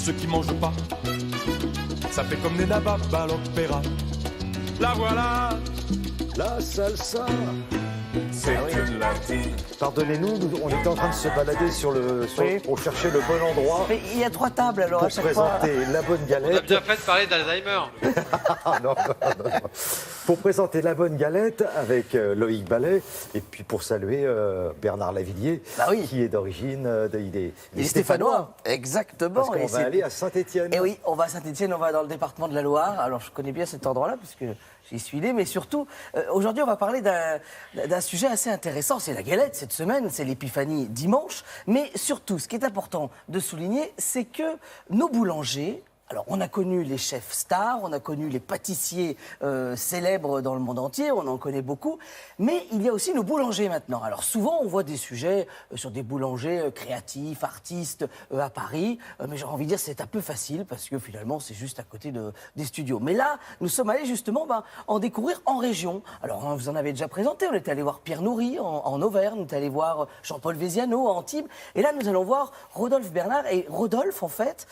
ceux qui mangent pas. Ça fait comme des nababs à l'opéra. La voilà, La salsa. c'est une latine. Pardonnez-nous, on était en train de se balader pour chercher le bon endroit Mais il y a 3 tables alors pour à chaque fois. présenter la bonne On a galette. bien fait de parler d'Alzheimer. Ah, non. Pour présenter la bonne galette avec Loïc Ballet et puis pour saluer Bernard Lavillier, Bah oui. qui est d'origine il est Les Stéphanois, exactement. Parce qu'on va aller à Saint-Étienne. Et oui, on va à Saint-Étienne, on va dans le département de la Loire. Alors je connais bien cet endroit-là puisque j'y suis né, mais surtout, aujourd'hui on va parler d'un sujet assez intéressant. C'est la galette cette semaine, c'est l'épiphanie dimanche. Mais surtout, ce qui est important de souligner, c'est que nos boulangers... Alors, on a connu les chefs stars, on a connu les pâtissiers célèbres dans le monde entier, on en connaît beaucoup, mais il y a aussi nos boulangers maintenant. Alors, souvent, on voit des sujets sur des boulangers créatifs, artistes à Paris, mais j'ai envie de dire c'est un peu facile parce que finalement, c'est juste à côté des studios. Mais là, nous sommes allés justement en découvrir en région. Alors, vous en avez déjà présenté, on est allé voir Pierre Nourry en Auvergne, on est allé voir Jean-Paul Véziano à Antibes, et là, nous allons voir Rodolphe Bernard. Et Rodolphe, en fait,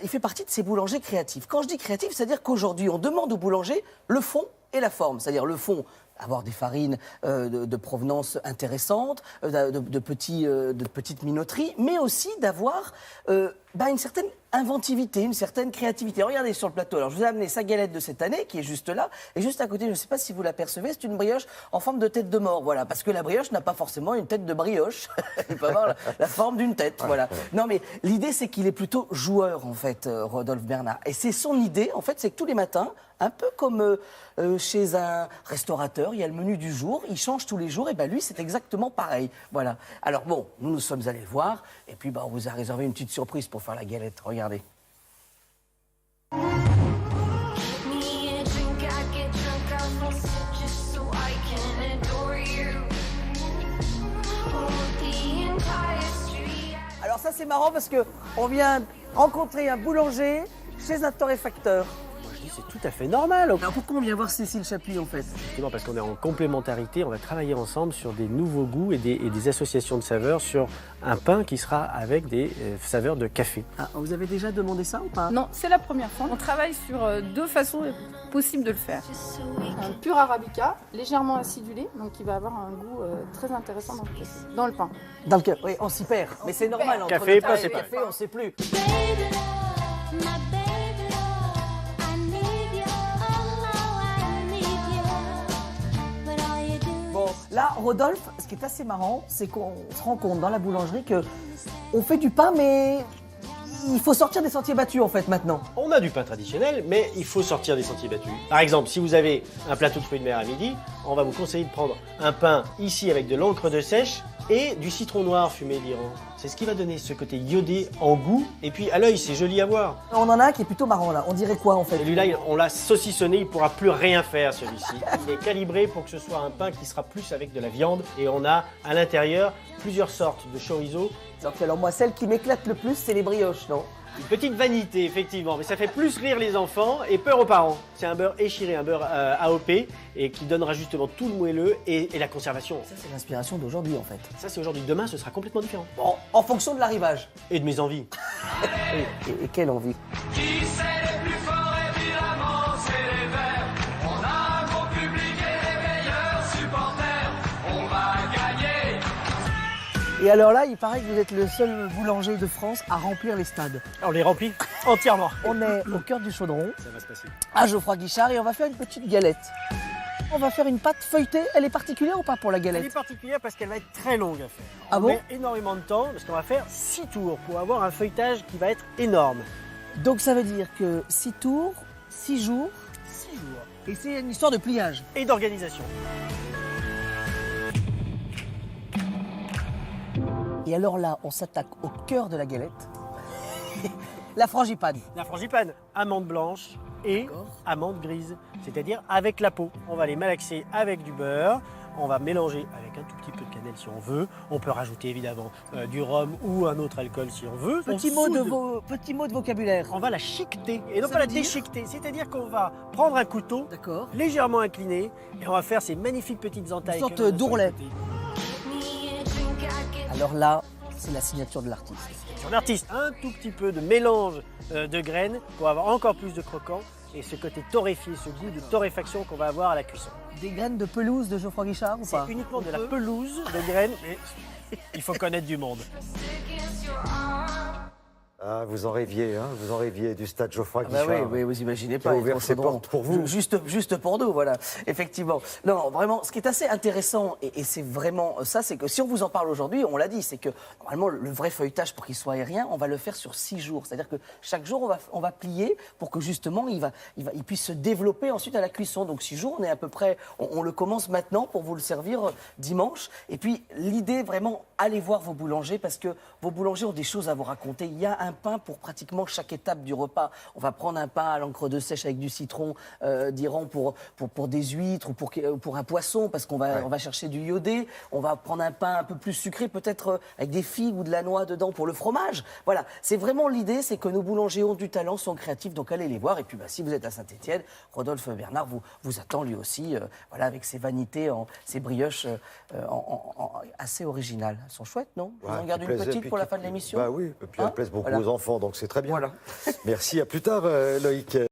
il fait partie de ces boulangers créatifs. Quand je dis créatif, c'est-à-dire qu'aujourd'hui, on demande aux boulangers le fond et la forme. C'est-à-dire le fond, avoir des farines de provenance intéressante, de petites minoteries, mais aussi d'avoir une certaine inventivité, une certaine créativité. Regardez sur le plateau. Alors, je vous ai amené sa galette de cette année, qui est juste là. Et juste à côté, je ne sais pas si vous l'apercevez, c'est une brioche en forme de tête de mort. Voilà, parce que la brioche n'a pas forcément une tête de brioche. Il peut avoir la forme d'une tête. Voilà. Non, mais l'idée, c'est qu'il est plutôt joueur, en fait, Rodolphe Bernard. Et c'est son idée, en fait, c'est que tous les matins, un peu comme chez un restaurateur, il y a le menu du jour, il change tous les jours, et lui, c'est exactement pareil. Voilà. Alors bon, nous sommes allés le voir, et puis on vous a réservé une petite surprise pour faire la galette. Regardez. Alors ça, c'est marrant parce qu'on vient rencontrer un boulanger chez un torréfacteur. C'est tout à fait normal. Alors pourquoi on vient voir Cécile Chapuis en fait? Justement parce qu'on est en complémentarité, on va travailler ensemble sur des nouveaux goûts et des associations de saveurs sur un pain qui sera avec des saveurs de café. Ah, vous avez déjà demandé ça ou pas? Non, c'est la première fois. On travaille sur 2 façons possibles de le faire. Un pur arabica, légèrement acidulé, donc qui va avoir un goût très intéressant dans le pain. Dans le café, oui, on s'y perd. Mais c'est normal. Entre Café, le pas, et c'est le pas. café, on ne sait plus. Bon, là, Rodolphe, ce qui est assez marrant, c'est qu'on se rend compte dans la boulangerie que on fait du pain, mais il faut sortir des sentiers battus en fait maintenant. On a du pain traditionnel, mais il faut sortir des sentiers battus. Par exemple, si vous avez un plateau de fruits de mer à midi, on va vous conseiller de prendre un pain ici avec de l'encre de sèche et du citron noir fumé d'Iran. C'est ce qui va donner ce côté iodé en goût. Et puis à l'œil, c'est joli à voir. On en a un qui est plutôt marrant là. On dirait quoi en fait? Celui-là, on l'a saucissonné, il ne pourra plus rien faire celui-ci. Il est calibré pour que ce soit un pain qui sera plus avec de la viande. Et on a à l'intérieur plusieurs sortes de chorizo. Donc, alors moi, celle qui m'éclate le plus, c'est les brioches, non? Une petite vanité, effectivement, mais ça fait plus rire les enfants et peur aux parents. C'est un beurre échiré, un beurre AOP, et qui donnera justement tout le moelleux et la conservation. Ça, c'est l'inspiration d'aujourd'hui en fait. Ça, c'est aujourd'hui. Demain, ce sera complètement différent. Bon, en fonction de l'arrivage. Et de mes envies. Et quelle envie. Qui c'est les plus forts, évidemment, c'est les Verts. On a un gros public et les meilleurs supporters. On va gagner. Et alors là, il paraît que vous êtes le seul boulanger de France à remplir les stades. On les remplit entièrement. On est au cœur du chaudron, Ça va se passer. à Geoffroy Guichard, et on va faire une petite galette. On va faire une pâte feuilletée. Elle est particulière ou pas pour la Elle est galette? particulière parce qu'elle va être très longue à faire. Ah On bon? met énormément de temps parce qu'on va faire 6 tours pour avoir un feuilletage qui va être énorme. Donc ça veut dire que 6 tours, 6 jours, 6 jours. et c'est une histoire de pliage. Et d'organisation. Et alors là, on s'attaque au cœur de la galette. La frangipane. La frangipane, amande blanche et D'accord. amande grise, c'est-à-dire avec la peau. On va les malaxer avec du beurre, on va mélanger avec un tout petit peu de cannelle si on veut. On peut rajouter évidemment du rhum ou un autre alcool si on veut. Petit On mot de vocabulaire. On va la chiqueter et non Ça pas la veut dire déchiqueter, c'est-à-dire qu'on va prendre un couteau D'accord. légèrement incliné et on va faire ces magnifiques petites entailles. sorte que l'on a sur le d'ourlet. côté. Alors là, c'est la signature de l'artiste. question d'artiste. Un tout petit peu de mélange de graines pour avoir encore plus de croquant et ce côté torréfié, ce goût de torréfaction qu'on va avoir à la cuisson. Des graines de pelouse de Geoffroy Guichard ou pas? C'est uniquement de la pelouse de graines, mais il faut connaître du monde. Ah, vous en rêviez, hein, vous en rêviez du stade Geoffroy Bah Guichard. oui, vous imaginez Qui a pas. ouvert ils ses procéderont portes pour vous. Juste pour nous, voilà, effectivement. Non, vraiment, ce qui est assez intéressant, et c'est vraiment ça, c'est que si on vous en parle aujourd'hui, on l'a dit, c'est que normalement, le vrai feuilletage, pour qu'il soit aérien, on va le faire sur 6 jours. C'est-à-dire que chaque jour, on va plier pour que justement, il puisse se développer ensuite à la cuisson. Donc 6 jours, on est à peu près, on le commence maintenant pour vous le servir dimanche. Et puis, l'idée, vraiment, allez voir vos boulangers, parce que vos boulangers ont des choses à vous raconter. Il y a un pain pour pratiquement chaque étape du repas. On va prendre un pain à l'encre de sèche avec du citron d'Iran pour des huîtres ou pour un poisson, parce qu'on va chercher du iodé. On va prendre un pain un peu plus sucré, peut-être avec des figues ou de la noix dedans pour le fromage. Voilà, c'est vraiment l'idée, c'est que nos boulangers ont du talent, sont créatifs, donc allez les voir. Et puis si vous êtes à Saint-Étienne, Rodolphe Bernard vous attend lui aussi, voilà, avec ses vanités, ses brioches assez originales. Elles sont chouettes, non? Vous en gardez une petite pour la fin de l'émission? Bah oui, et puis elles plaisent beaucoup aux enfants, donc c'est très bien. Voilà. Merci, à plus tard Loïc.